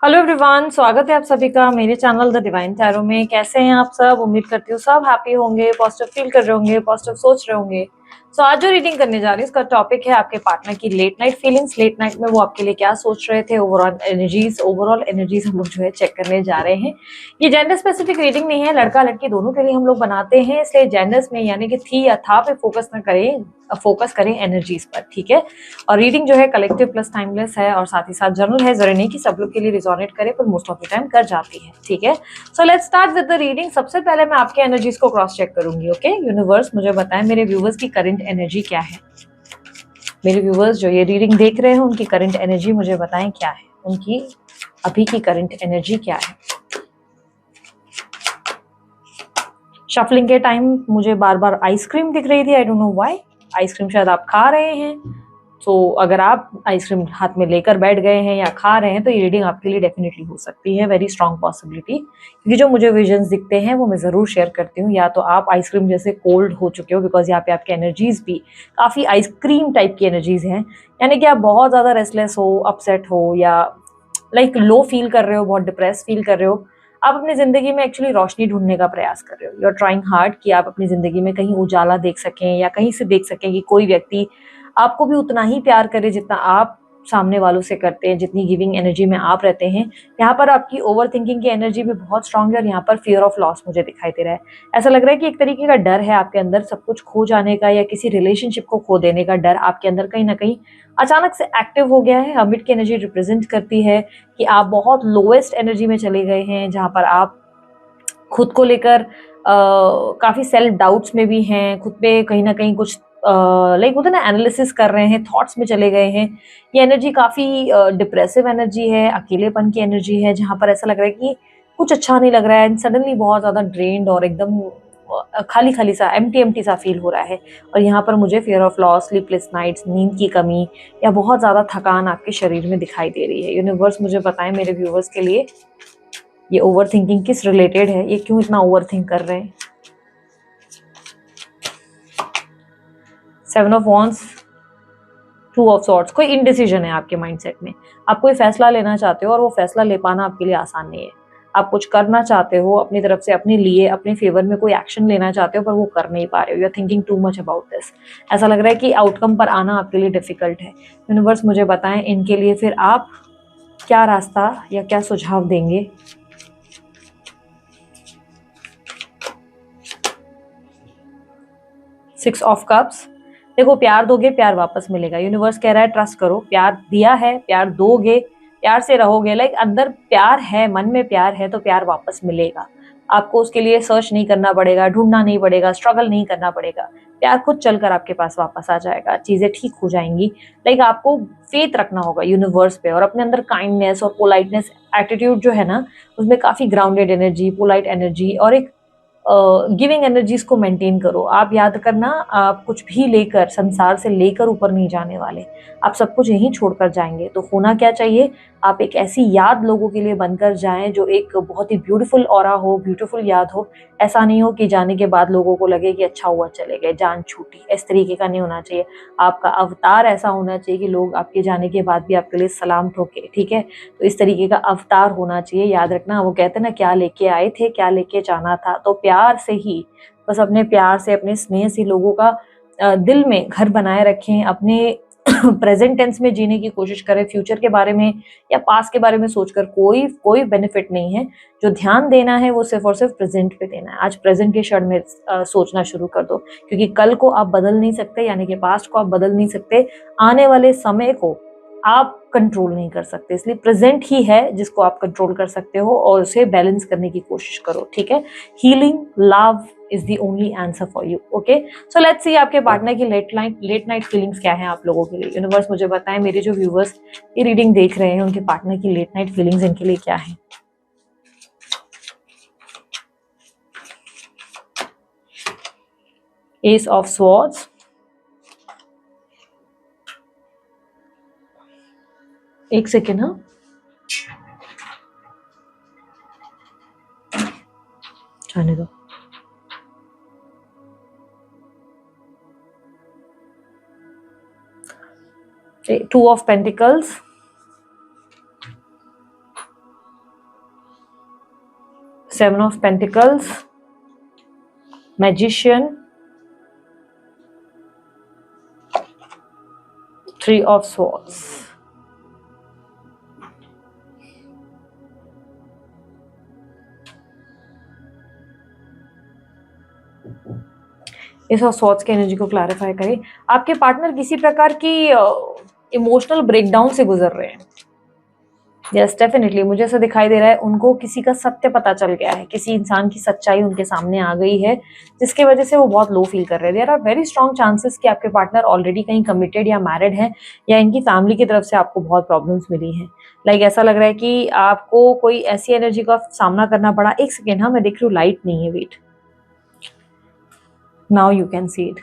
Hello everyone, स्वागत है आप सभी का मेरे चैनल द डिवाइन टैरो में। कैसे हैं आप सब? उम्मीद करती हूँ सब हैप्पी होंगे, पॉजिटिव फील कर रहे होंगे, पॉजिटिव सोच रहे होंगे। आज जो रीडिंग करने जा रही हूँ उसका टॉपिक है आपके पार्टनर की late night feelings. Late night में वो आपके लिए क्या सोच रहे थे, ओवरऑल एनर्जीज हम लोग जो है चेक करने जा रहे हैं। ये जेंडर स्पेसिफिक रीडिंग नहीं है, लड़का लड़की दोनों के लिए हम लोग बनाते हैं, इसलिए जेंडर्स में यानी कि थी या था पे फोकस न करें, फोकस करें एनर्जीज पर, ठीक है। और रीडिंग जो है कलेक्टिव प्लस टाइमलेस है और साथ ही साथ जनरल है, जरूरी नहीं कि सब लोग के लिए रिजोनेट करे, पर मोस्ट ऑफ द टाइम कर जाती है, ठीक है। So let's start with the reading. सबसे पहले मैं आपके एनर्जीज को क्रॉस चेक करूंगी, ओके। यूनिवर्स मुझे बताएं मेरे व्यूवर्स की करंट एनर्जी क्या है। मेरे व्यूवर्स जो ये रीडिंग देख रहे हैं उनकी करंट एनर्जी मुझे बताएं क्या है, उनकी अभी की करंट एनर्जी क्या है। शफलिंग के टाइम मुझे बार बार आइसक्रीम दिख रही थी, आई डोंट नो व्हाई। आइसक्रीम शायद आप खा रहे हैं। तो अगर आप आइसक्रीम हाथ में लेकर बैठ गए हैं या खा रहे हैं तो ये रीडिंग आपके लिए डेफिनेटली हो सकती है, वेरी स्ट्रॉन्ग पॉसिबिलिटी। क्योंकि जो मुझे विजन्स दिखते हैं वो मैं ज़रूर शेयर करती हूँ। या तो आप आइसक्रीम जैसे कोल्ड हो चुके हो, बिकॉज यहाँ पे आपकी एनर्जीज भी काफ़ी आइसक्रीम टाइप की एनर्जीज हैं। यानी कि आप बहुत ज़्यादा रेस्टलेस हो, अपसेट हो, या लाइक लो फील कर रहे हो, बहुत डिप्रेस फील कर रहे हो। आप अपनी ज़िंदगी में एक्चुअली रोशनी ढूंढने का प्रयास कर रहे हो। यू आर ट्राइंग हार्ड कि आप अपनी ज़िंदगी में कहीं उजाला देख सकें, या कहीं से देख सकें कि कोई व्यक्ति आपको भी उतना ही प्यार करे जितना आप सामने वालों से करते हैं, जितनी गिविंग एनर्जी में आप रहते हैं। यहाँ पर आपकी ओवर थिंकिंग की एनर्जी भी बहुत स्ट्रांग है और यहाँ पर फियर ऑफ लॉस मुझे दिखाई दे रहा है। ऐसा लग रहा है कि एक तरीके का डर है आपके अंदर, सब कुछ खो जाने का या किसी रिलेशनशिप को खो देने का डर आपके अंदर कहीं ना कहीं अचानक से एक्टिव हो गया है। हर्मिट की एनर्जी रिप्रेजेंट करती है कि आप बहुत लोएस्ट एनर्जी में चले गए हैं, जहाँ पर आप खुद को लेकर काफ़ी सेल्फ डाउट्स में भी हैं, खुद पे कहीं ना कहीं कुछ लाइक होता है ना, एनालिसिस कर रहे हैं, थॉट्स में चले गए हैं। ये एनर्जी काफ़ी डिप्रेसिव एनर्जी है, अकेलेपन की एनर्जी है, जहाँ पर ऐसा लग रहा है कि कुछ अच्छा नहीं लग रहा है एंड सडनली बहुत ज़्यादा ड्रेन्ड और एकदम खाली खाली सा, एम्प्टी एम्प्टी सा फील हो रहा है। और यहाँ पर मुझे fear of loss, sleepless nights, नींद की कमी या बहुत ज़्यादा थकान आपके शरीर में दिखाई दे रही है। यूनिवर्स मुझे बताएं मेरे व्यूवर्स के लिए ये ओवर थिंकिंग किस रिलेटेड है, ये क्यों इतना ओवर थिंक कर रहे हैं। 7 ऑफ वॉन्ड्स, 2 ऑफ सॉर्ड्स, कोई इनडिसीजन है आपके माइंडसेट में। आप कोई फैसला लेना चाहते हो और वो फैसला ले पाना आपके लिए आसान नहीं है। आप कुछ करना चाहते हो अपनी तरफ से, अपने लिए, अपने फेवर में कोई एक्शन लेना चाहते हो, पर वो कर नहीं पा रहे हो। You are thinking too much about this. ऐसा लग रहा है कि आउटकम पर आना आपके लिए डिफिकल्ट है। यूनिवर्स मुझे बताएं इनके लिए फिर आप क्या रास्ता या क्या सुझाव देंगे। 6 ऑफ कप्स, देखो प्यार दोगे प्यार वापस मिलेगा। यूनिवर्स कह रहा है ट्रस्ट करो, प्यार दिया है, प्यार दोगे, प्यार से रहोगे, लाइक अंदर प्यार है, मन में प्यार है, तो प्यार वापस मिलेगा। आपको उसके लिए सर्च नहीं करना पड़ेगा, ढूंढना नहीं पड़ेगा, स्ट्रगल नहीं करना पड़ेगा। प्यार खुद चलकर आपके पास वापस आ जाएगा, चीजें ठीक हो जाएंगी। लाइक आपको फेथ रखना होगा यूनिवर्स पे और अपने अंदर काइंडनेस और पोलाइटनेस एटीट्यूड जो है ना, उसमें काफी ग्राउंडेड एनर्जी, पोलाइट एनर्जी और एक गिविंग एनर्जीज को मेंटेन करो। आप याद करना, आप कुछ भी लेकर, संसार से लेकर ऊपर नहीं जाने वाले, आप सब कुछ यहीं छोड़कर जाएंगे। तो होना क्या चाहिए, आप एक ऐसी याद लोगों के लिए बनकर जाएं जो एक बहुत ही ब्यूटीफुल ऑरा हो, ब्यूटीफुल याद हो। ऐसा नहीं हो कि जाने के बाद लोगों को लगे कि अच्छा हुआ चले गए, जान छूटी। इस तरीके का नहीं होना चाहिए। आपका अवतार ऐसा होना चाहिए कि लोग आपके जाने के बाद भी आपके लिए सलाम ठोके, ठीक है। तो इस तरीके का अवतार होना चाहिए। याद रखना, वो कहते हैं ना, क्या लेके आए थे क्या लेके जाना था। तो प्यार से ही, बस अपने प्यार से, अपने स्नेह से लोगों का दिल में घर बनाए रखें। अपने प्रेजेंट टेंस में जीने की कोशिश करें। फ्यूचर के बारे में या पास्ट के बारे में सोचकर कोई कोई बेनिफिट नहीं है। जो ध्यान देना है वो सिर्फ और सिर्फ प्रेजेंट पे देना है। आज प्रेजेंट के क्षण में सोचना शुरू कर दो, क्योंकि कल को आप बदल नहीं सकते, यानी कि पास्ट को आप बदल नहीं सकते, आने वाले समय को आप कंट्रोल नहीं कर सकते। इसलिए प्रेजेंट ही है जिसको आप कंट्रोल कर सकते हो और उसे बैलेंस करने की कोशिश करो, ठीक है। Healing love is the only answer for you, okay. So let's see आपके पार्टनर की लेट नाइट फीलिंग्स क्या है आप लोगों के लिए। यूनिवर्स मुझे बताएं मेरे जो व्यूवर्स ये रीडिंग देख रहे हैं उनके पार्टनर की लेट नाइट फीलिंग्स इनके लिए क्या है। एस ऑफ स्वॉर्ड्स, एक सेकेंड, हाँ जाने दो। 2 of pentacles, 7 of Pentacles, Magician, 3 of Swords. इस सॉर्ट्स की एनर्जी को क्लैरिफाई करें। आपके पार्टनर किसी प्रकार की इमोशनल ब्रेकडाउन से गुजर रहे हैं। यस, डेफिनेटली मुझे ऐसा दिखाई दे रहा है, उनको किसी का सत्य पता चल गया है, किसी इंसान की सच्चाई उनके सामने आ गई है, जिसकी वजह से वो बहुत लो फील कर रहे हैं। There are very strong chances कि आपके पार्टनर ऑलरेडी कहीं कमिटेड या मैरिड हैं, या इनकी फैमिली की तरफ से आपको बहुत प्रॉब्लम्स मिली हैं। लाइक ऐसा लग रहा है कि आपको कोई ऐसी एनर्जी का सामना करना पड़ा। एक सेकेंड, हाँ मैं देख रही हूँ लाइट नहीं है, wait, now you can see it.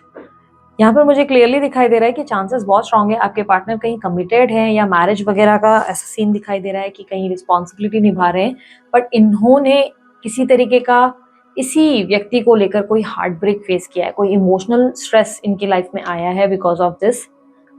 यहाँ पर मुझे क्लियरली दिखाई दे रहा है कि चांसेस बहुत स्ट्रांग है आपके पार्टनर कहीं कमिटेड है, या मैरिज वगैरह का ऐसा सीन दिखाई दे रहा है कि कहीं रिस्पॉन्सिबिलिटी निभा रहे हैं, बट इन्होंने किसी तरीके का इसी व्यक्ति को लेकर कोई हार्ट ब्रेक फेस किया है, कोई इमोशनल स्ट्रेस इनकी लाइफ में आया है बिकॉज ऑफ दिस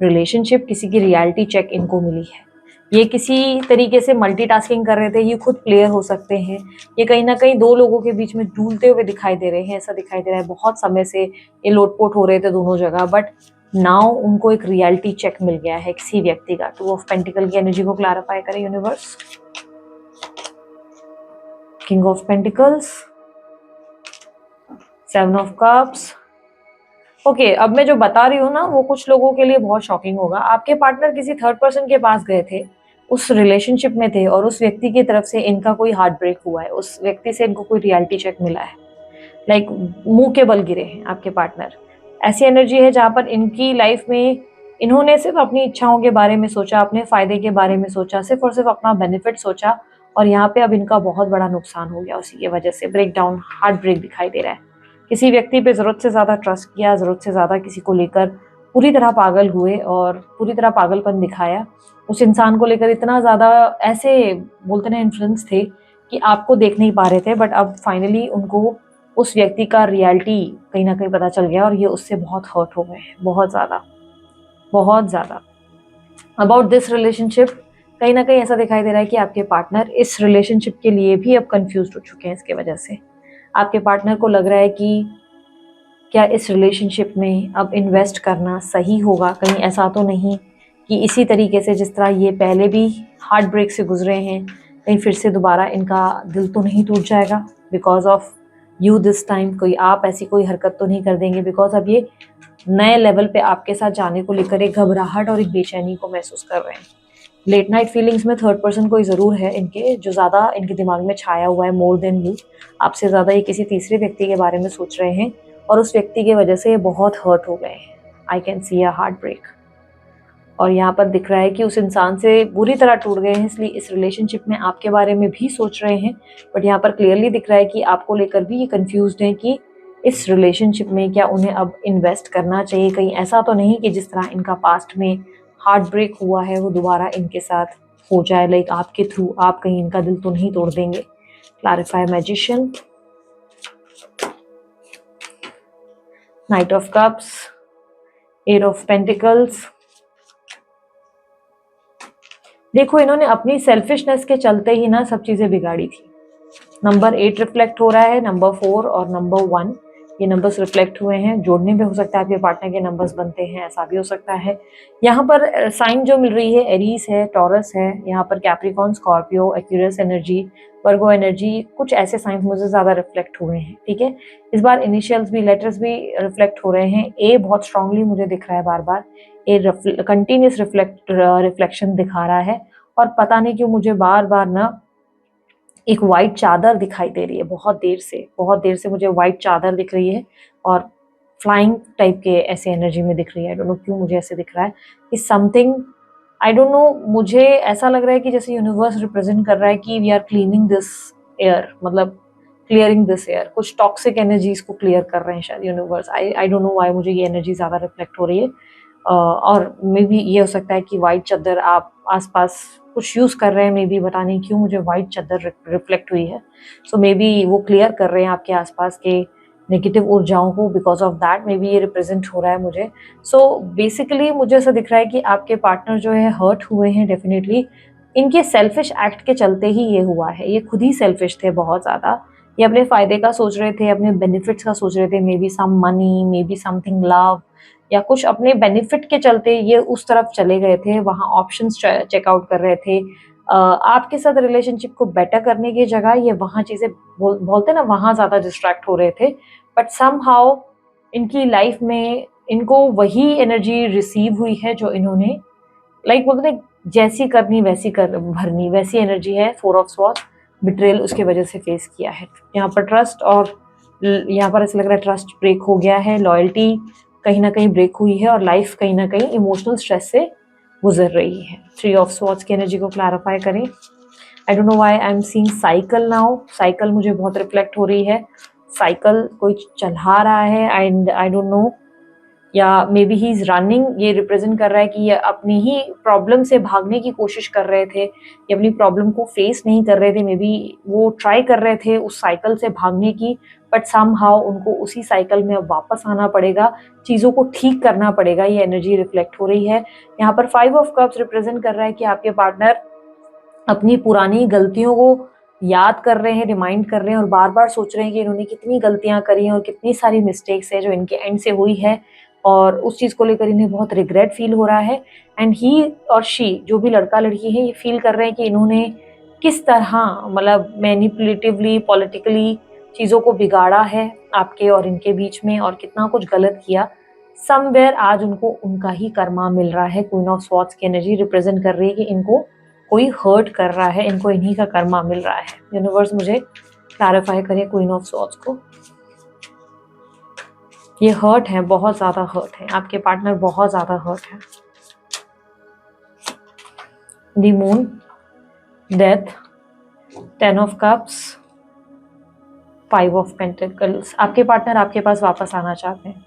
रिलेशनशिप। किसी की रियलिटी चेक इनको मिली है। ये किसी तरीके से मल्टीटास्किंग कर रहे थे, ये खुद प्लेयर हो सकते हैं, ये कहीं ना कहीं दो लोगों के बीच में डूलते हुए दिखाई दे रहे हैं। ऐसा दिखाई दे रहा है बहुत समय से ये लोटपोट हो रहे थे दोनों जगह, बट नाउ उनको एक रियलिटी चेक मिल गया है किसी व्यक्ति का। 2 ऑफ पेंटिकल की एनर्जी को क्लैरिफाई करें universe. King of pentacles, 7 of cups. Okay, अब मैं जो बता रही हूँ ना वो कुछ लोगों के लिए बहुत शॉकिंग होगा। आपके पार्टनर किसी थर्ड पर्सन के पास गए थे, उस रिलेशनशिप में थे, और उस व्यक्ति की तरफ से इनका कोई हार्ट ब्रेक हुआ है, उस व्यक्ति से इनको कोई रियलिटी चेक मिला है। लाइक मुंह के बल गिरे हैं आपके पार्टनर। ऐसी एनर्जी है जहाँ पर इनकी लाइफ में इन्होंने सिर्फ अपनी इच्छाओं के बारे में सोचा, अपने फायदे के बारे में सोचा, सिर्फ और सिर्फ अपना बेनिफिट सोचा, और यहाँ पे अब इनका बहुत बड़ा नुकसान हो गया। उसी की वजह से ब्रेकडाउन, हार्ट ब्रेक दिखाई दे रहा है। किसी व्यक्ति पे जरूरत से ज्यादा ट्रस्ट किया, जरूरत से ज्यादा किसी को लेकर पूरी तरह पागल हुए और पूरी तरह पागलपन दिखाया। उस इंसान को लेकर इतना ज्यादा ऐसे बोलते ना इन्फ्लुएंस थे कि आपको देख नहीं पा रहे थे, बट अब फाइनली उनको उस व्यक्ति का रियलिटी कहीं ना कहीं पता चल गया, और ये उससे बहुत हर्ट हो गए हैं, बहुत ज़्यादा, बहुत ज़्यादा। अबाउट दिस रिलेशनशिप कहीं ना कहीं ऐसा दिखाई दे रहा है कि आपके पार्टनर इस रिलेशनशिप के लिए भी अब कंफ्यूज हो चुके हैं। इसके वजह से आपके पार्टनर को लग रहा है कि क्या इस रिलेशनशिप में अब इन्वेस्ट करना सही होगा। कहीं ऐसा तो नहीं कि इसी तरीके से जिस तरह ये पहले भी हार्ट ब्रेक से गुजरे हैं, कहीं फिर से दोबारा इनका दिल तो नहीं टूट जाएगा because of you this time. कोई आप ऐसी कोई हरकत तो नहीं कर देंगे, बिकॉज अब ये नए लेवल पे आपके साथ जाने को लेकर एक घबराहट और एक बेचैनी को महसूस कर रहे हैं। लेट नाइट फीलिंग्स में थर्ड पर्सन कोई ज़रूर है इनके, जो ज़्यादा इनके दिमाग में छाया हुआ है, मोर देन यू। आपसे ज़्यादा ये किसी तीसरे व्यक्ति के बारे में सोच रहे हैं, और उस व्यक्ति की वजह से ये बहुत हर्ट हो गए हैं। I can see a heart break. और यहाँ पर दिख रहा है कि उस इंसान से बुरी तरह टूट गए हैं, इसलिए इस रिलेशनशिप में आपके बारे में भी सोच रहे हैं। बट यहाँ पर क्लियरली दिख रहा है कि आपको लेकर भी ये कंफ्यूज्ड हैं कि इस रिलेशनशिप में क्या उन्हें अब इन्वेस्ट करना चाहिए। कहीं ऐसा तो नहीं कि जिस तरह इनका पास्ट में हार्ट ब्रेक हुआ है वो दोबारा इनके साथ हो जाए, लाइक आपके थ्रू। आप कहीं इनका दिल तो नहीं तोड़ देंगे। Clarify magician, night of cups, 8 of pentacles. देखो, इन्होंने अपनी सेल्फिशनेस के चलते ही ना सब चीजें बिगाड़ी थी। नंबर 8 रिफ्लेक्ट हो रहा है, नंबर 4 और नंबर 1 ये नंबर्स रिफ्लेक्ट हुए हैं। जोड़ने में हो सकता है आपके पार्टनर के नंबर्स बनते हैं, ऐसा भी हो सकता है। यहाँ पर साइन जो मिल रही है एरीज है, टॉरस है, यहाँ पर कैप्रिकॉर्न, स्कॉर्पियो, एक्यूरियस एनर्जी, वर्गो एनर्जी, कुछ ऐसे साइंस मुझे ज्यादा रिफ्लेक्ट हुए हैं। ठीक है, इस बार इनिशियल्स भी, लेटर्स भी रिफ्लेक्ट हो रहे हैं। ए बहुत स्ट्रांगली मुझे दिख रहा है, बार बार ए कंटिन्यूस रिफ्लेक्शन दिखा रहा है। और पता नहीं क्यों मुझे बार बार ना एक वाइट चादर दिखाई दे रही है। बहुत देर से मुझे वाइट चादर दिख रही है, और फ्लाइंग टाइप के ऐसे एनर्जी में दिख रही है। आई डोंट नो क्यों मुझे ऐसे दिख रहा है कि समथिंग, आई डोंट नो, मुझे ऐसा लग रहा है कि जैसे यूनिवर्स रिप्रेजेंट कर रहा है कि we are cleaning this air, मतलब क्लियरिंग दिस एयर। कुछ टॉक्सिक एनर्जीज को क्लियर कर रहे हैं शायद universe. I don't know why मुझे ये एनर्जी ज्यादा रिफ्लेक्ट हो रही है। और मे बी ये हो सकता है कि वाइट चादर आप आसपास कुछ यूज कर रहे हैं, मे बी, पता नहीं क्यों मुझे वाइट चादर रिफ्लेक्ट हुई है। सो मे बी वो क्लियर कर रहे हैं आपके आसपास के नेगेटिव ऊर्जाओं को, because of that may be ये रिप्रेजेंट हो रहा है मुझे। सो बेसिकली मुझे ऐसा दिख रहा है कि आपके पार्टनर जो है हर्ट हुए हैं डेफिनेटली। इनके सेल्फिश एक्ट के चलते ही ये हुआ है। ये खुद ही सेल्फिश थे बहुत ज्यादा, ये अपने फायदे का सोच रहे थे, अपने बेनिफिट्स का सोच रहे थे, maybe some money, maybe something love, या कुछ अपने बेनिफिट के चलते ये उस तरफ चले गए थे, वहाँ ऑप्शंस चेकआउट कर रहे थे। आपके साथ रिलेशनशिप को बेटर करने की जगह ये वहाँ चीज़ें बोलते हैं ना, वहाँ ज़्यादा डिस्ट्रैक्ट हो रहे थे। बट समहाउ इनकी लाइफ में इनको वही एनर्जी रिसीव हुई है जो इन्होंने बोलते हैं जैसी करनी वैसी कर भरनी, वैसी एनर्जी है। फोर ऑफ स्वॉर्ड्स बिट्रेल उसके वजह से फेस किया है। यहाँ पर ट्रस्ट और यहाँ पर ऐसा लग रहा है ट्रस्ट ब्रेक हो गया है, लॉयल्टी कहीं ना कहीं ब्रेक हुई है और लाइफ कहीं ना कहीं इमोशनल स्ट्रेस से गुजर रही है। थ्री ऑफ स्वॉर्ड्स की एनर्जी को क्लैरिफाई करें। आई don't know why I am seeing cycle now. Cycle मुझे बहुत रिफ्लेक्ट हो रही है। साइकिल कोई चला रहा है एंड आई डोंट नो, या may be he is running. ये रिप्रेजेंट कर रहा है कि ये अपनी ही प्रॉब्लम से भागने की कोशिश कर रहे थे, ये अपनी प्रॉब्लम को फेस नहीं कर रहे थे। मे बी वो ट्राई कर रहे थे उस साइकिल से भागने की, बट समहाउ उनको उसी साइकिल में अब वापस आना पड़ेगा, चीज़ों को ठीक करना पड़ेगा। ये एनर्जी रिफ्लेक्ट हो रही है। यहाँ पर फाइव ऑफ कप्स रिप्रेजेंट कर रहा है कि आपके पार्टनर अपनी पुरानी गलतियों को याद कर रहे हैं, रिमाइंड कर रहे हैं और बार बार सोच रहे हैं कि इन्होंने कितनी गलतियां करी हैं और कितनी सारी मिस्टेक्स है जो इनके एंड से हुई है, और उस चीज़ को लेकर इन्हें बहुत रिग्रेट फील हो रहा है। एंड ही और शी, जो भी लड़का लड़की है, ये फील कर रहे हैं कि इन्होंने किस तरह मतलब मैनिपुलेटिवली, पॉलिटिकली चीज़ों को बिगाड़ा है आपके और इनके बीच में, और कितना कुछ गलत किया। समवेयर आज उनको उनका ही कर्मा मिल रहा है। क्वीन ऑफ स्वॉर्ड्स की एनर्जी रिप्रेजेंट कर रही है कि इनको कोई हर्ट कर रहा है, इनको इन्हीं का कर्मा मिल रहा है। यूनिवर्स मुझे क्लैरिफाई करे क्वीन ऑफ स्वॉर्ड्स को। ये हर्ट है, बहुत ज्यादा हर्ट है, आपके पार्टनर बहुत ज्यादा हर्ट है। The moon, death, ten of cups, five of pentacles. आपके पार्टनर आपके पास वापस आना चाहते हैं।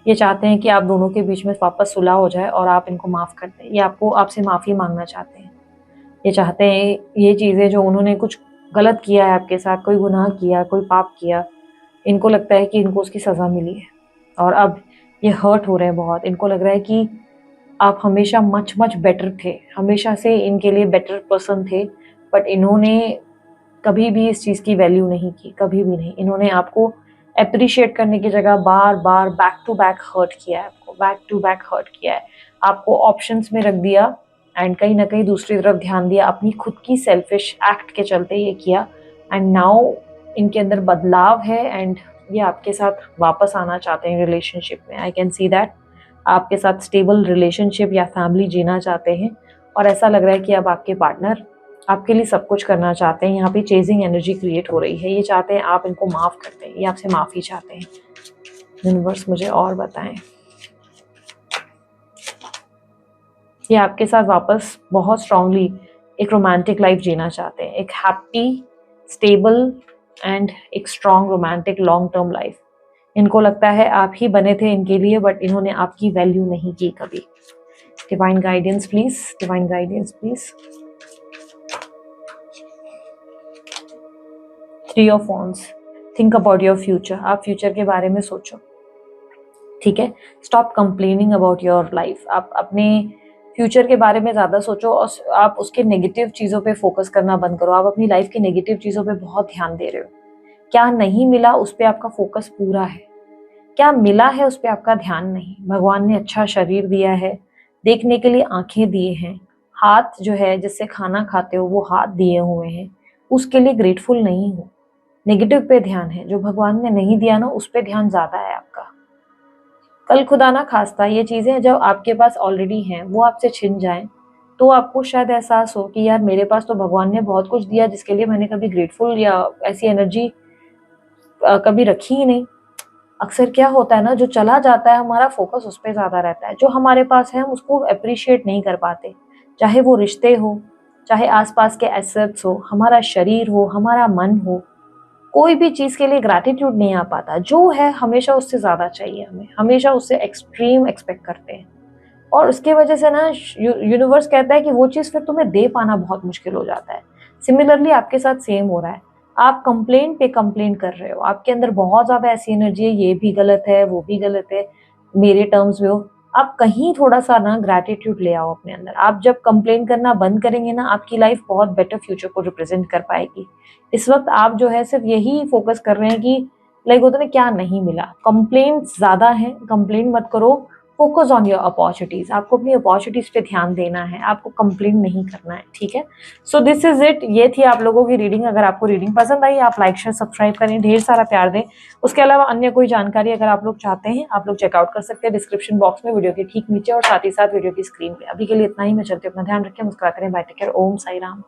ये चाहते हैं कि आप दोनों के बीच में वापस सुलह हो जाए और आप इनको माफ कर दें। ये आपको आपसे माफी मांगना चाहते हैं। ये चाहते हैं ये चीज़ें जो उन्होंने कुछ गलत किया है आपके साथ, कोई गुनाह किया, कोई पाप किया, इनको लगता है कि इनको उसकी सज़ा मिली है और अब ये हर्ट हो रहे हैं बहुत। इनको लग रहा है कि आप हमेशा मच मच बेटर थे, हमेशा से इनके लिए बेटर पर्सन थे, बट इन्होंने कभी भी इस चीज़ की वैल्यू नहीं की, कभी भी नहीं। इन्होंने आपको अप्रिशिएट करने की जगह बार बार बैक टू बैक हर्ट किया है, आपको बैक टू बैक हर्ट किया है, आपको ऑप्शंस में रख दिया एंड कहीं ना कहीं दूसरी तरफ ध्यान दिया, अपनी खुद की सेल्फिश एक्ट के चलते ये किया। एंड नाउ इनके अंदर बदलाव है एंड ये आपके साथ वापस आना चाहते हैं रिलेशनशिप में। आई कैन सी दैट आपके साथ स्टेबल रिलेशनशिप या फैमिली जीना चाहते हैं, और ऐसा लग रहा है कि अब आपके पार्टनर आपके लिए सब कुछ करना चाहते हैं। यहाँ पे चेजिंग एनर्जी क्रिएट हो रही है। ये चाहते हैं आप इनको माफ़ कर दें, ये आपसे माफ़ी चाहते हैं। यूनिवर्स मुझे और बताएं। ये आपके साथ वापस बहुत स्ट्रांगली एक रोमांटिक लाइफ जीना चाहते हैं, एक हैप्पी, स्टेबल एंड एक strong romantic long term life. इनको लगता है आप ही बने थे इनके लिए, बट इन्होंने आपकी वैल्यू नहीं की कभी। Divine guidance please, divine guidance please. Three of wands, think about your future. आप फ्यूचर के बारे में सोचो, ठीक है। Stop complaining about your life. आप अपने फ्यूचर के बारे में ज़्यादा सोचो और आप उसके नेगेटिव चीज़ों पे फोकस करना बंद करो। आप अपनी लाइफ के नेगेटिव चीज़ों पे बहुत ध्यान दे रहे हो। क्या नहीं मिला उस पर आपका फोकस पूरा है, क्या मिला है उस पर आपका ध्यान नहीं। भगवान ने अच्छा शरीर दिया है, देखने के लिए आंखें दिए हैं, हाथ जो है जिससे खाना खाते हो वो हाथ दिए हुए हैं, उसके लिए ग्रेटफुल नहीं हो। नेगेटिव पे ध्यान है, जो भगवान ने नहीं दिया ना उस पर ध्यान ज़्यादा है आपका। कल खुदा ना खास्ता ये चीज़ें जब आपके पास ऑलरेडी हैं वो आपसे छिन जाएं तो आपको शायद एहसास हो कि यार मेरे पास तो भगवान ने बहुत कुछ दिया जिसके लिए मैंने कभी ग्रेटफुल या ऐसी एनर्जी कभी रखी ही नहीं। अक्सर क्या होता है ना, जो चला जाता है हमारा फोकस उस पर ज़्यादा रहता है। जो हमारे पास है हम उसको अप्रिशिएट नहीं कर पाते, चाहे वो रिश्ते हो, चाहे आसपास के एसेट्स हो, हमारा शरीर हो, हमारा मन हो, कोई भी चीज़ के लिए ग्रैटिट्यूड नहीं आ पाता। जो है हमेशा उससे ज़्यादा चाहिए, हमें हमेशा उससे एक्सट्रीम एक्सपेक्ट करते हैं, और उसके वजह से ना यूनिवर्स कहता है कि वो चीज़ फिर तुम्हें दे पाना बहुत मुश्किल हो जाता है। सिमिलरली आपके साथ सेम हो रहा है। आप कंप्लेंट पे कंप्लेंट कर रहे हो, आपके अंदर बहुत ज़्यादा ऐसी एनर्जी है, ये भी गलत है, वो भी गलत है, मेरे टर्म्स में हो। आप कहीं थोड़ा-सा ना ग्रैटिट्यूड ले आओ अपने अंदर। आप जब कंप्लेन करना बंद करेंगे ना, आपकी लाइफ बहुत बेटर फ्यूचर को रिप्रेज़ेंट कर पाएगी। इस वक़्त आप जो है सिर्फ़ यही फ़ोकस कर रहे हैं कि लाइक होता है ना क्या नहीं मिला। कंप्लेंट्स ज़्यादा हैं, कंप्लेन मत करो, फ़ोकस ऑन योर अपॉर्च्युनिटीज़। आपको अपनी अपॉर्च्युनिटीज़ पे ध्यान देना है, आपको कंप्लेन नहीं करना है, ठीक है? So this is it. ये थी आप लोगों की रीडिंग। अगर आपको रीडिंग पसंद आई, आप लाइक, शेयर, सब्सक्राइब करें, ढेर सारा प्यार दें। उसके अलावा अन्य कोई जानकारी अगर आप लोग चाहते हैं, आप लोग चेकआउट कर सकते हैं डिस्क्रिप्शन बॉक्स में, वीडियो के ठीक नीचे और साथ ही साथ वीडियो की स्क्रीन पे। अभी के लिए इतना ही। मैं चलती हूँ, अपना ध्यान रखें, मुस्कुराते रहें, बाय, टेक केयर, ओम साई राम।